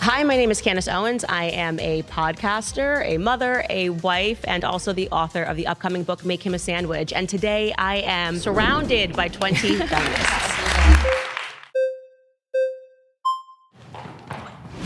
Hi, my name is Candace Owens. I am a podcaster, a mother, a wife, and also the author of the upcoming book, Make Him a Sandwich. And today I am surrounded by 20 feminists.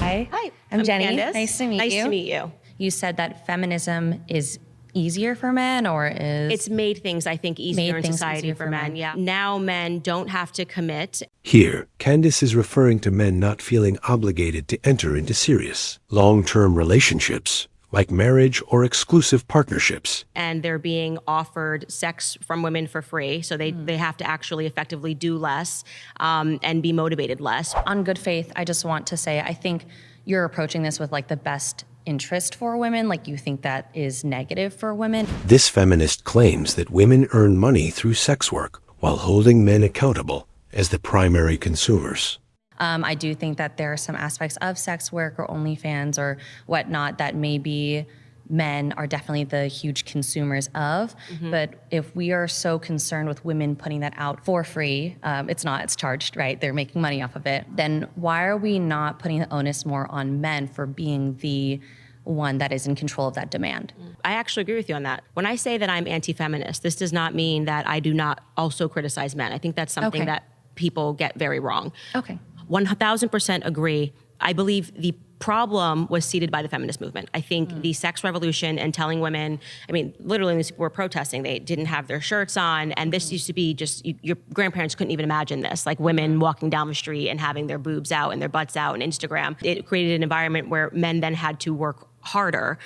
Hi. Hi, I'm Jenny. Candace. Nice to meet you. Nice to meet you. You said that feminism is easier for men, or is... It's made things, I think, easier in society for men. Yeah. Now men don't have to commit. Here, Candace is referring to men not feeling obligated to enter into serious, long-term relationships, like marriage or exclusive partnerships. And they're being offered sex from women for free, so they have to actually effectively do less and be motivated less. On good faith, I just want to say, I think you're approaching this with like the best interest for women, like you think that is negative for women. This feminist claims that women earn money through sex work while holding men accountable as the primary consumers. I do think that there are some aspects of sex work or OnlyFans or whatnot that maybe men are definitely the huge consumers of. But if we are so concerned with women putting that out for free, it's charged, right? They're making money off of it. Then why are we not putting the onus more on men for being the one that is in control of that demand? I actually agree with you on that. When I say that I'm anti-feminist, this does not mean that I do not also criticize men. I think that's something that people get very wrong. Okay. 1000% agree. I believe the problem was seeded by the feminist movement. I think the sex revolution and telling women, I mean, literally these people were protesting, they didn't have their shirts on, and this used to be just, your grandparents couldn't even imagine this, like women walking down the street and having their boobs out and their butts out on Instagram. It created an environment where men then had to work harder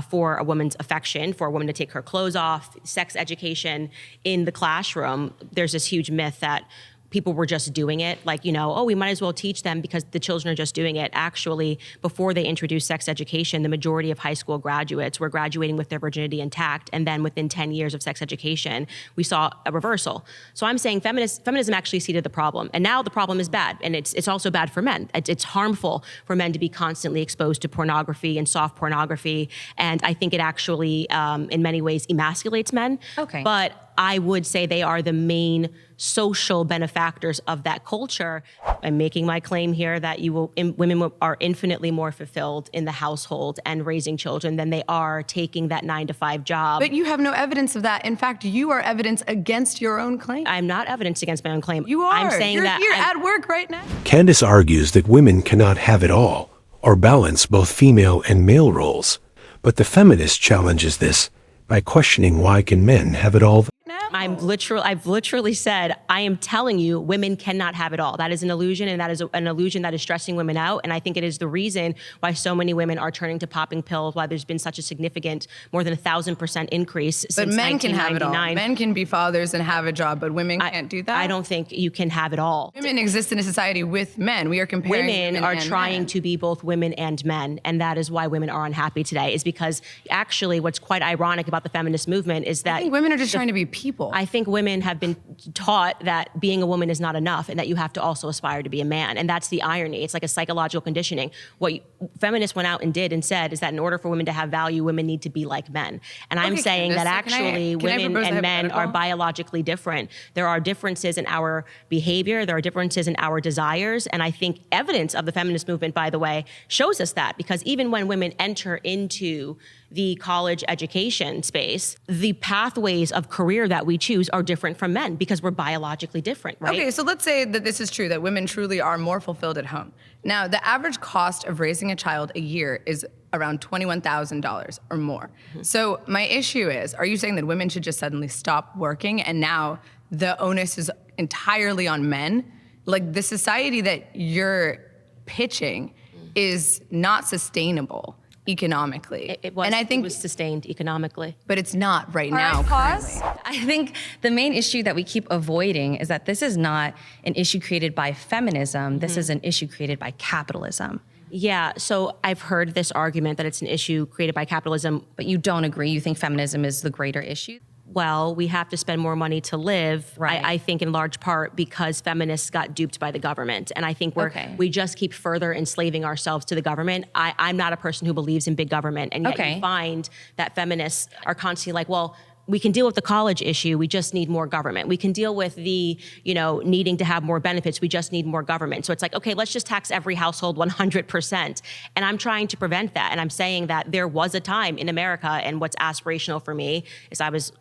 for a woman's affection, for a woman to take her clothes off, sex education in the classroom. There's this huge myth that people were just doing it, like, we might as well teach them because the children are just doing it. Actually, before they introduced sex education, the majority of high school graduates were graduating with their virginity intact, and then within 10 years of sex education, we saw a reversal. So I'm saying feminism actually seeded the problem, and now the problem is bad, and it's also bad for men. It's harmful for men to be constantly exposed to pornography and soft pornography, and I think it actually, in many ways, emasculates men. Okay. But I would say they are the main social benefactors of that culture. I'm making my claim here that women are infinitely more fulfilled in the household and raising children than they are taking that 9-to-5 job. But you have no evidence of that. In fact, you are evidence against your own claim. I'm not evidence against my own claim. You are. I'm saying You're that here at work right now. Candace argues that women cannot have it all or balance both female and male roles, but the feminist challenges this by questioning why can men have it all. I've literally said, I am telling you, women cannot have it all. That is an illusion, and that is an illusion that is stressing women out. And I think it is the reason why so many women are turning to popping pills, why there's been such a significant, more than 1,000% increase since 1999. But men can have it all. Men can be fathers and have a job, but women can't do that? I don't think you can have it all. Women exist in a society with men. We are comparing women are and trying men. to be both women and men, and that is why women are unhappy today, is because actually what's quite ironic about the feminist movement is that I think women are just trying to be people. I think women have been taught that being a woman is not enough and that you have to also aspire to be a man. And that's the irony. It's like a psychological conditioning. What feminists went out and did and said is that in order for women to have value, women need to be like men. And I'm saying Candace, that actually women and men are biologically different. There are differences in our behavior. There are differences in our desires. And I think evidence of the feminist movement, by the way, shows us that, because even when women enter into the college education space, the pathways of career that we choose are different from men because we're biologically different, right? Okay, so let's say that this is true, that women truly are more fulfilled at home. Now, the average cost of raising a child a year is around $21,000 or more. So my issue is, are you saying that women should just suddenly stop working and now the onus is entirely on men? Like, the society that you're pitching is not sustainable economically. It was sustained economically. But it's not right now. Pause. I think the main issue that we keep avoiding is that this is not an issue created by feminism. This is an issue created by capitalism. Yeah, so I've heard this argument that it's an issue created by capitalism. But you don't agree? You think feminism is the greater issue? Well, we have to spend more money to live, right. I think in large part because feminists got duped by the government. And I think we just keep further enslaving ourselves to the government. I'm not a person who believes in big government. And yet you find that feminists are constantly like, well, we can deal with the college issue. We just need more government. We can deal with the, needing to have more benefits. We just need more government. So it's like, okay, let's just tax every household 100%. And I'm trying to prevent that. And I'm saying that there was a time in America, and what's aspirational for me is I was,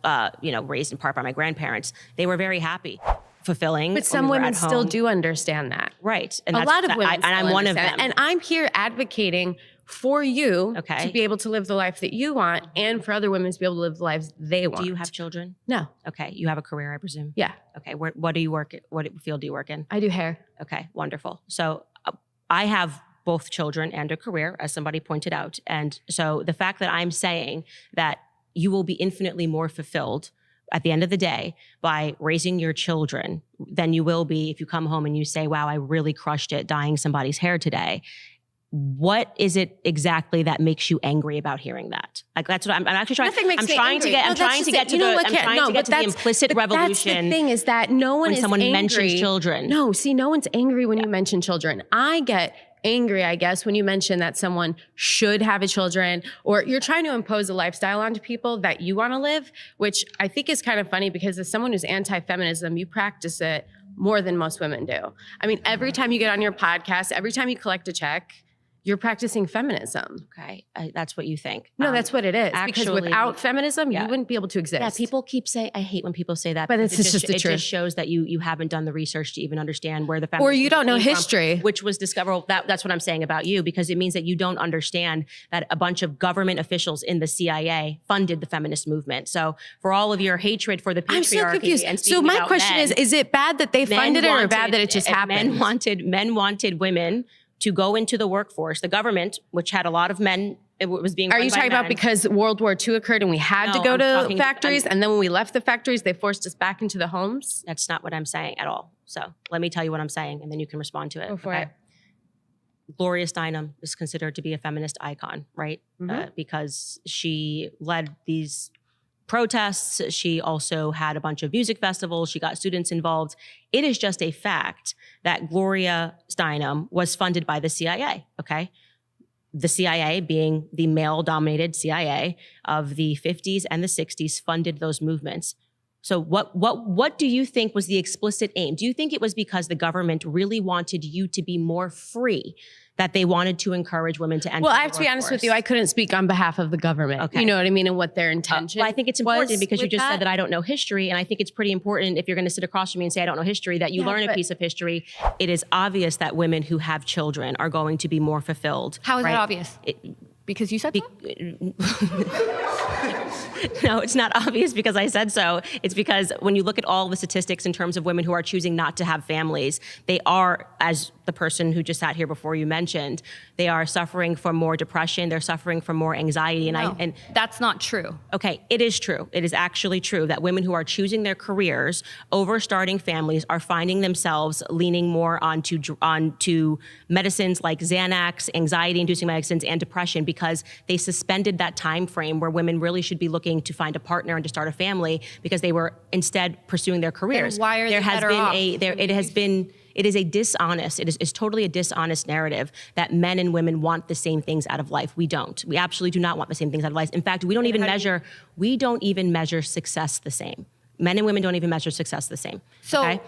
raised in part by my grandparents. They were very happy, fulfilling. But some women still do understand that. Right. And a lot of women and I'm one of them. And I'm here advocating for you Okay. to be able to live the life that you want and for other women to be able to live the lives they want. Do you have children? No. Okay. You have a career, I presume? Yeah. Okay. What do you work at? What field do you work in? I do hair. Okay. Wonderful. So I have both children and a career, as somebody pointed out. And so the fact that I'm saying that you will be infinitely more fulfilled at the end of the day by raising your children than you will be if you come home and you say, wow, I really crushed it dyeing somebody's hair today. What is it exactly that makes you angry about hearing that? Like, that's what I'm actually trying. Nothing makes I'm me trying angry. to get. No, I'm that's trying to just get it. to You know the. what, I'm Kat? trying No, to get but to the that's- implicit but revolution. That's the thing is that no one when is someone angry. mentions children. No, see, no one's angry when you mention children. I get angry, I guess, when you mention that someone should have a children, or you're trying to impose a lifestyle onto people that you want to live, which I think is kind of funny because as someone who's anti-feminism, you practice it more than most women do. I mean, every time you get on your podcast, every time you collect a check, you're practicing feminism. Okay, that's what you think. No, that's what it is. Because actually, without feminism, yeah. you wouldn't be able to exist. Yeah, people keep saying, I hate when people say that. But because it's just the it truth. just shows that you haven't done the research to even understand where the feminist Or you don't know came from, history. which was discovered. That's what I'm saying about you, because it means that you don't understand that a bunch of government officials in the CIA funded the feminist movement. So for all of your hatred for the patriarchy, I'm so confused. and So speaking my about question men, is it bad that they funded it or bad that it just happened? Men wanted women to go into the workforce. The government, which had a lot of men, it was being. Are run you by talking about men. because World War II occurred and we had No, to go I'm to talking- factories, and then when we left the factories, they forced us back into the homes? That's not what I'm saying at all. So let me tell you what I'm saying, and then you can respond to it. Go for it. Gloria Steinem is considered to be a feminist icon, right? Mhm. Because she led these protests. She also had a bunch of music festivals. She got students involved. It is just a fact that Gloria Steinem was funded by the CIA, okay? The CIA, being the male-dominated CIA of the 50s and the 60s, funded those movements. So what do you think was the explicit aim? Do you think it was because the government really wanted you to be more free, that they wanted to encourage women to enter Well, the I have to be honest with workforce? you, I couldn't speak on behalf of the government. Okay. You know what I mean? And what their intention Well, I think it's important was because you with just said that I don't know history. And I think it's pretty important if you're going to sit across from me and say I don't know history, that you Yeah, learn a but- piece of history. It is obvious that women who have children are going to be more fulfilled. How is right? that obvious? Because you said so? No, it's not obvious because I said so. It's because when you look at all the statistics in terms of women who are choosing not to have families, they are, as the person who just sat here before you mentioned, they are suffering from more depression. They're suffering from more anxiety. No, that's not true. Okay, it is true. It is actually true that women who are choosing their careers over starting families are finding themselves leaning more onto medicines like Xanax, anxiety-inducing medicines, and depression because they suspended that time frame where women really should be looking to find a partner and to start a family because they were instead pursuing their careers. Then why are they better off? It is a dishonest, it's totally a dishonest narrative that men and women want the same things out of life. We don't. We absolutely do not want the same things out of life. In fact, we don't even measure success the same. Men and women don't even measure success the same. So, okay?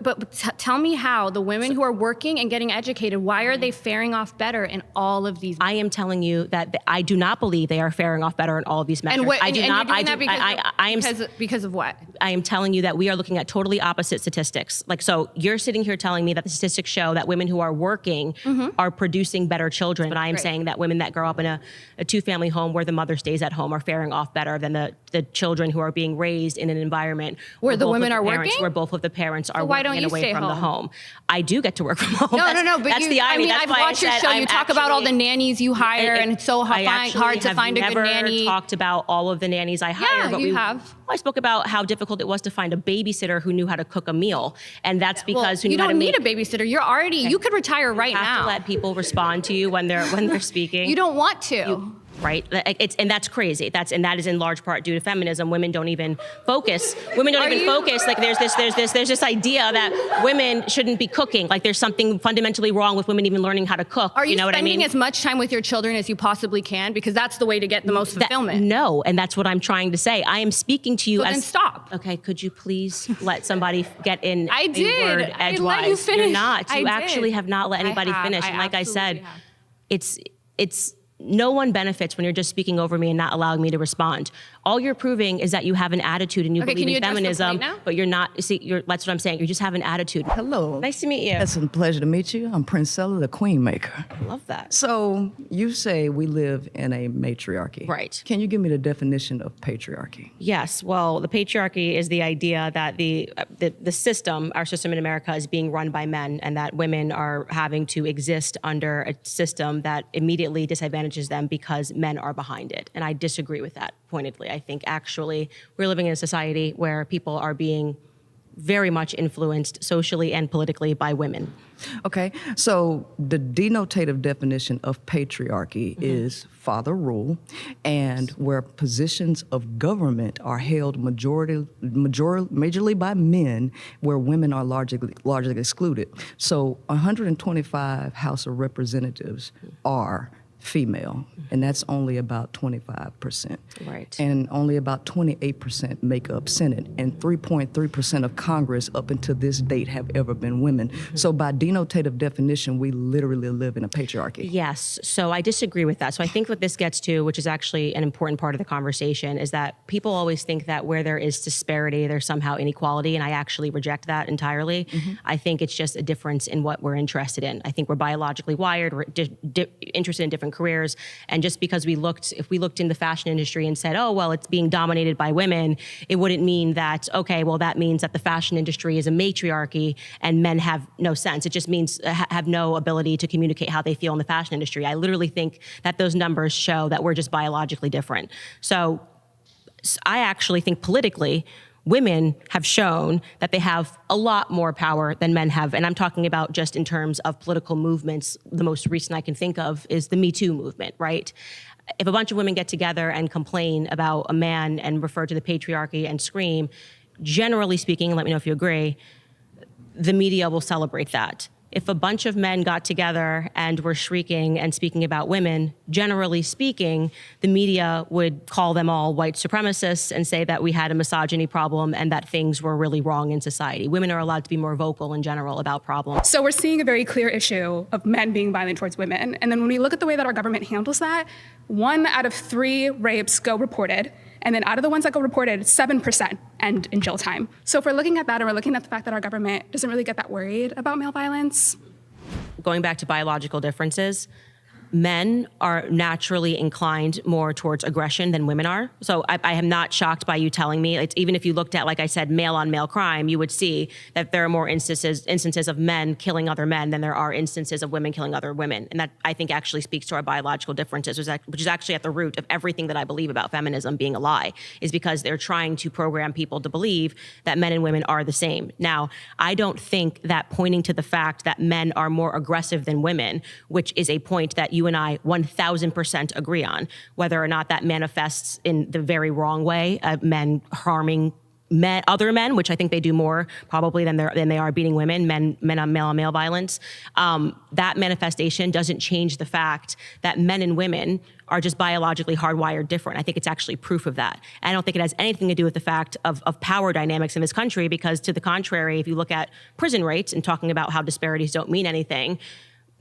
but tell me how the women who are working and getting educated, why are they faring off better in all of these? I am telling you that I do not believe they are faring off better in all of these measures. Because of what? I am telling you that we are looking at totally opposite statistics. Like, so you're sitting here telling me that the statistics show that women who are working are producing better children. But I am saying that women that grow up in a two-family home where the mother stays at home are faring off better than the children who are being raised in an environment Where the both women of are parents, working? where both of the parents are why working don't and you away stay from the home? home. I do get to work from home. No, but that's you, the irony. I mean, That's I've why watched your I show. said You I'm talk about all the actually- nannies you hire, and it's so I actually hard to have find a good never nanny. talked about all of the nannies I hire. But you have. I spoke about how difficult it was to find a babysitter who knew how to cook a meal, and that's because you don't need a babysitter. You're already. You could retire right have now. to let people respond to you when they're speaking. You don't want to. right? And that's crazy. That is in large part due to feminism. Women don't even focus. Like there's this idea that women shouldn't be cooking. Like there's something fundamentally wrong with women even learning how to cook. Are you know what I mean? spending as much time with your children as you possibly can? Because that's the way to get the most fulfillment. No, and that's what I'm trying to say. I am speaking to you So as— then stop. Okay, could you please let somebody get in I a did. word I edgewise? let you finish. You're not. I You did. actually have not let anybody finish. And like I said, absolutely have. it's no one benefits when you're just speaking over me and not allowing me to respond. All you're proving is that you have an attitude and you Okay, believe can you in address the feminism, point now? but you're not. See, that's what I'm saying. You just have an attitude. Hello. Nice to meet you. It's a pleasure to meet you. I'm Princella, the Queen Maker. Love that. So you say we live in a matriarchy. Right. Can you give me the definition of patriarchy? Yes. Well, the patriarchy is the idea that the system, our system in America, is being run by men, and that women are having to exist under a system that immediately disadvantages them because men are behind it. And I disagree with that pointedly. I think actually we're living in a society where people are being very much influenced socially and politically by women. Okay, so the denotative definition of patriarchy is father rule, and where positions of government are held majorly by men, where women are largely excluded. So 125 House of Representatives are female, and that's only about 25%. Right. And only about 28% make up Senate, and 3.3% of Congress up until this date have ever been women. So by denotative definition, we literally live in a patriarchy. Yes. So I disagree with that. So I think what this gets to, which is actually an important part of the conversation, is that people always think that where there is disparity, there's somehow inequality, and I actually reject that entirely. I think it's just a difference in what we're interested in. I think we're biologically wired, we're interested in different careers, and just because if we looked in the fashion industry and said, oh, well, it's being dominated by women, it wouldn't mean that, okay, well, that means that the fashion industry is a matriarchy and men have no sense. It just means have no ability to communicate how they feel in the fashion industry. I literally think that those numbers show that we're just biologically different. So I actually think politically, women have shown that they have a lot more power than men have. And I'm talking about just in terms of political movements. The most recent I can think of is the Me Too movement, right? If a bunch of women get together and complain about a man and refer to the patriarchy and scream, generally speaking, and let me know if you agree, the media will celebrate that. If a bunch of men got together and were shrieking and speaking about women, generally speaking, the media would call them all white supremacists and say that we had a misogyny problem and that things were really wrong in society. Women are allowed to be more vocal in general about problems. So we're seeing a very clear issue of men being violent towards women. And then when we look at the way that our government handles that, 1 out of 3 rapes go reported. And then out of the ones that go reported, 7% end in jail time. So if we're looking at that and we're looking at the fact that our government doesn't really get that worried about male violence. Going back to biological differences, men are naturally inclined more towards aggression than women are. So I am not shocked by you telling me. It's, even if you looked at, like I said, male on male crime, you would see that there are more instances of men killing other men than there are instances of women killing other women. And that, I think, actually speaks to our biological differences, which is actually at the root of everything that I believe about feminism being a lie, is because they're trying to program people to believe that men and women are the same. Now, I don't think that pointing to the fact that men are more aggressive than women, which is a point that you and I 1000% agree on, whether or not that manifests in the very wrong way, men harming other men, which I think they do more probably than they are beating women, men on male violence. That manifestation doesn't change the fact that men and women are just biologically hardwired different. I think it's actually proof of that. And I don't think it has anything to do with the fact of power dynamics in this country, because to the contrary, if you look at prison rates and talking about how disparities don't mean anything,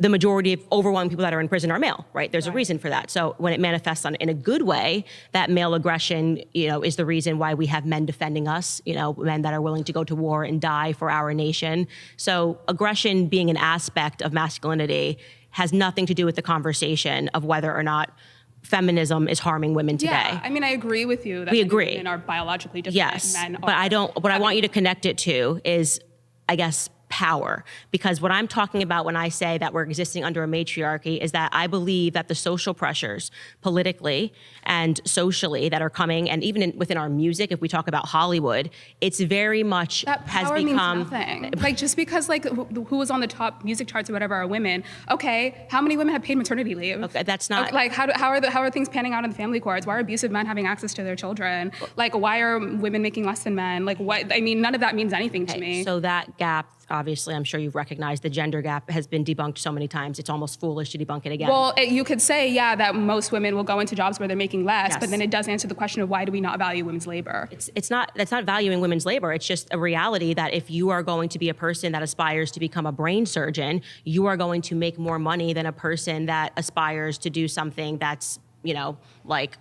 the majority of overwhelming people that are in prison are male, right? There's a reason for that. So when it manifests in a good way, that male aggression, is the reason why we have men defending us, men that are willing to go to war and die for our nation. So aggression being an aspect of masculinity has nothing to do with the conversation of whether or not feminism is harming women today. Yeah, I mean, I agree with you that we agree. women are biologically different. Yes, and men but I don't. What I want you to connect it to is, I guess, power. Because what I'm talking about when I say that we're existing under a matriarchy is that I believe that the social pressures politically and socially that are coming, and even within our music, if we talk about Hollywood, it's very much That has power become means nothing. Like, just because like who was on the top music charts or whatever are women, okay, how many women have paid maternity leave? Okay, that's not like how are things panning out in the family courts? Why are abusive men having access to their children? Like, why are women making less than men? Like, what? I mean, none of that means anything to me. So that gap, obviously, I'm sure you've recognized the gender gap has been debunked so many times. It's almost foolish to debunk it again. Well, you could say, yeah, that most women will go into jobs where they're making less, Yes. but then it does answer the question of why do we not value women's labor? That's not valuing women's labor. It's just a reality that if you are going to be a person that aspires to become a brain surgeon, you are going to make more money than a person that aspires to do something that's, like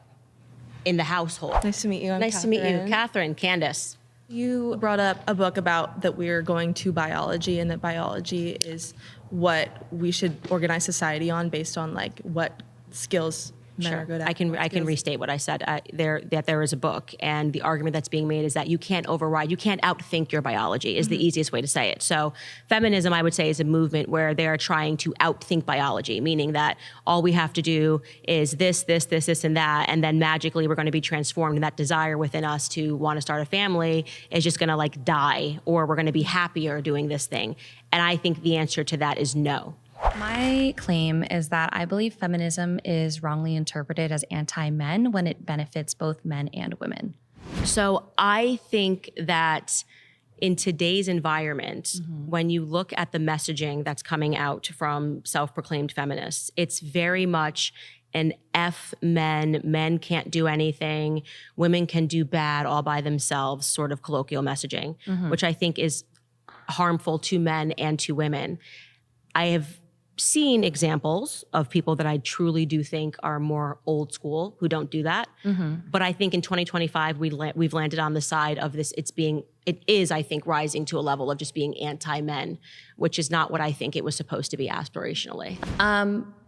in the household. Nice to meet you. I'm Nice to meet you, Catherine. Catherine, Candace. You brought up a book about that we're going to biology and that biology is what we should organize society on based on like what skills men are good at. I can restate what I said. There is a book, and the argument that's being made is that you can't outthink your biology is the easiest way to say it. So feminism, I would say, is a movement where they are trying to outthink biology, meaning that all we have to do is this, and that, and then magically we're going to be transformed, and that desire within us to want to start a family is just going to like die, or we're going to be happier doing this thing. And I think the answer to that is no. My claim is that I believe feminism is wrongly interpreted as anti-men when it benefits both men and women. So I think that in today's environment, when you look at the messaging that's coming out from self-proclaimed feminists, it's very much an F men can't do anything, women can do bad all by themselves sort of colloquial messaging, which I think is harmful to men and to women. I have seen examples of people that I truly do think are more old school who don't do that. But I think in 2025, we've landed on the side of this. It is, I think, rising to a level of just being anti-men, which is not what I think it was supposed to be aspirationally.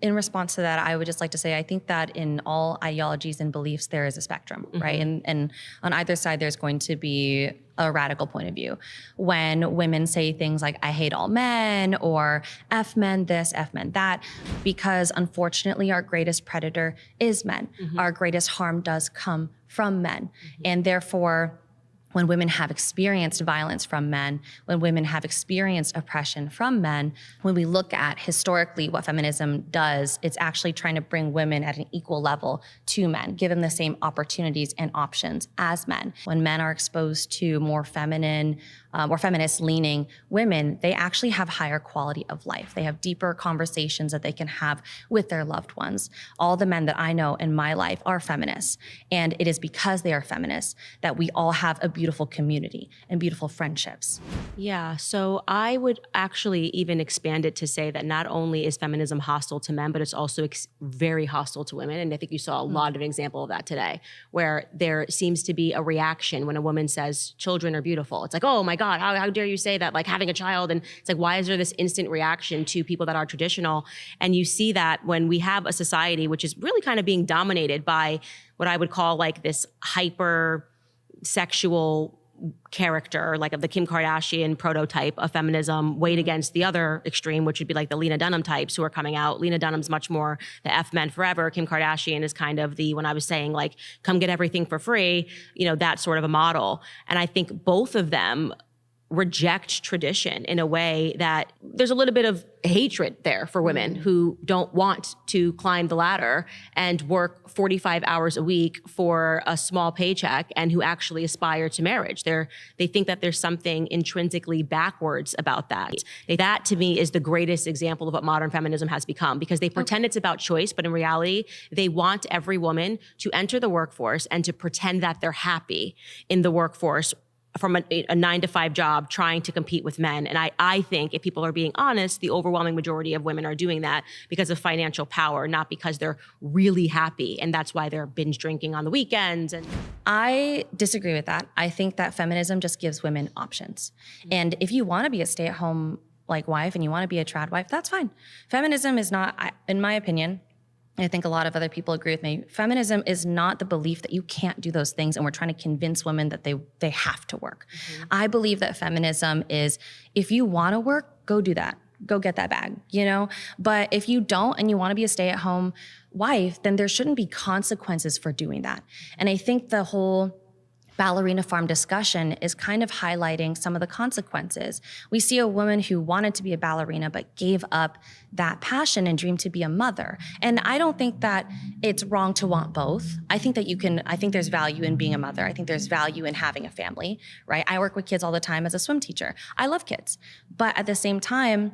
In response to that, I would just like to say, I think that in all ideologies and beliefs, there is a spectrum, right? And on either side, there's going to be a radical point of view. When women say things like, I hate all men, or F men this, F men that, because unfortunately, our greatest predator is men. Our greatest harm does come from men. And therefore, when women have experienced violence from men, when women have experienced oppression from men, when we look at historically what feminism does, it's actually trying to bring women at an equal level to men, give them the same opportunities and options as men. When men are exposed to more feminine or feminist-leaning women, they actually have higher quality of life. They have deeper conversations that they can have with their loved ones. All the men that I know in my life are feminists, and it is because they are feminists that we all have a beautiful community and beautiful friendships. Yeah, so I would actually even expand it to say that not only is feminism hostile to men, but it's also very hostile to women. And I think you saw a lot of an example of that today, where there seems to be a reaction when a woman says children are beautiful. It's like, oh my God, how dare you say that, like having a child? And it's like, why is there this instant reaction to people that are traditional? And you see that when we have a society which is really kind of being dominated by what I would call like this hyper sexual character, like of the Kim Kardashian prototype of feminism, weighed against the other extreme, which would be like the Lena Dunham types who are coming out. Lena Dunham's much more the F men forever. Kim Kardashian is kind of the, when I was saying like, come get everything for free, that sort of a model. And I think both of them reject tradition in a way that there's a little bit of hatred there for women who don't want to climb the ladder and work 45 hours a week for a small paycheck and who actually aspire to marriage. They think that there's something intrinsically backwards about that. That to me is the greatest example of what modern feminism has become, because they pretend it's about choice, but in reality, they want every woman to enter the workforce and to pretend that they're happy in the workforce from a 9-to-5 job trying to compete with men. And I think if people are being honest, the overwhelming majority of women are doing that because of financial power, not because they're really happy. And that's why they're binge drinking on the weekends. And I disagree with that. I think that feminism just gives women options. And if you want to be a stay-at-home wife and you want to be a trad wife, that's fine. Feminism is not, in my opinion, I think a lot of other people agree with me. Feminism is not the belief that you can't do those things and we're trying to convince women that they have to work. I believe that feminism is, if you want to work, go do that. Go get that bag, you know? But if you don't and you want to be a stay-at-home wife, then there shouldn't be consequences for doing that. And I think the whole ballerina farm discussion is kind of highlighting some of the consequences. We see a woman who wanted to be a ballerina but gave up that passion and dream to be a mother. And I don't think that it's wrong to want both. I think that I think there's value in being a mother. I think there's value in having a family, right? I work with kids all the time as a swim teacher. I love kids. But at the same time,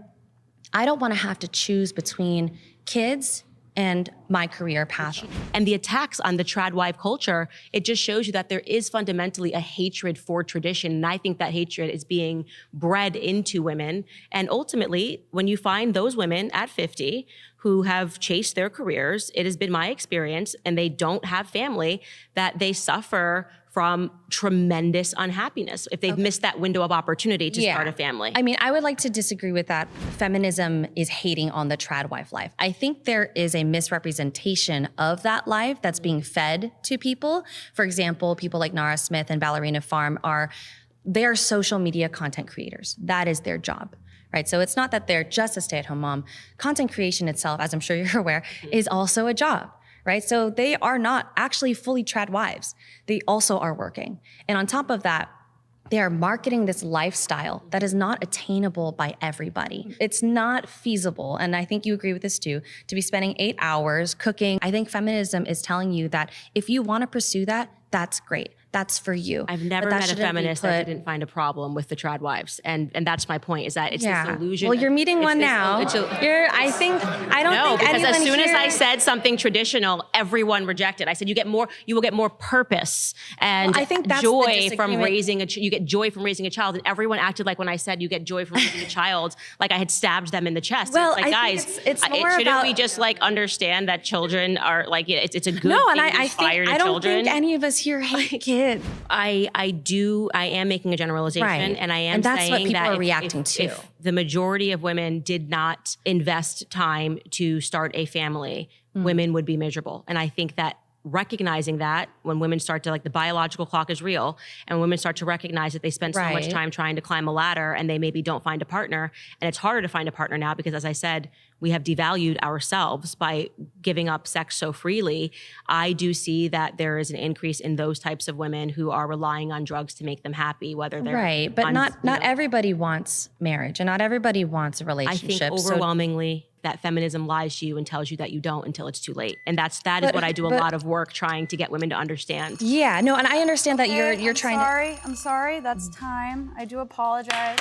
I don't want to have to choose between kids and my career path. And the attacks on the trad wife culture, it just shows you that there is fundamentally a hatred for tradition. And I think that hatred is being bred into women. And ultimately, when you find those women at 50 who have chased their careers, it has been my experience, and they don't have family, that they suffer from tremendous unhappiness if they've missed that window of opportunity to start a family. I mean, I would like to disagree with that. Feminism is hating on the trad wife life. I think there is a misrepresentation of that life that's being fed to people. For example, people like Nara Smith and Ballerina Farm they are social media content creators. That is their job. Right? So it's not that they're just a stay-at-home mom. Content creation itself, as I'm sure you're aware, is also a job. Right? So they are not actually fully trad wives. They also are working. And on top of that, they are marketing this lifestyle that is not attainable by everybody. It's not feasible, and I think you agree with this too, to be spending 8 hours cooking. I think feminism is telling you that if you want to pursue that, that's great. That's for you. I've never met a feminist that didn't find a problem with the trad wives. And that's my point, is that it's this illusion. Well, you're meeting one now. I don't think because as soon as here... I said something traditional, everyone rejected. I said you will get more purpose and I think that's joy from raising you get joy from raising a child. And everyone acted like when I said you get joy from raising a child, like I had stabbed them in the chest. Well, it's like, guys, shouldn't we just like understand that children are like, it's a good thing to inspire to children? I don't think any of us here hate kids. I am making a generalization, right. And I am and that's saying what people that are reacting to. If the majority of women did not invest time to start a family, women would be miserable. And I think that recognizing that when women start to, like, the biological clock is real, and women start to recognize that they spend so much time trying to climb a ladder and they maybe don't find a partner. And it's harder to find a partner now because, as I said, we have devalued ourselves by giving up sex so freely. I do see that there is an increase in those types of women who are relying on drugs to make them happy, whether they're but not everybody wants marriage, and not everybody wants a relationship. I think overwhelmingly that feminism lies to you and tells you that you don't until it's too late. And that is what I do a lot of work trying to get women to understand. Yeah, no, and I understand that you're trying to... I'm sorry, that's time. I do apologize.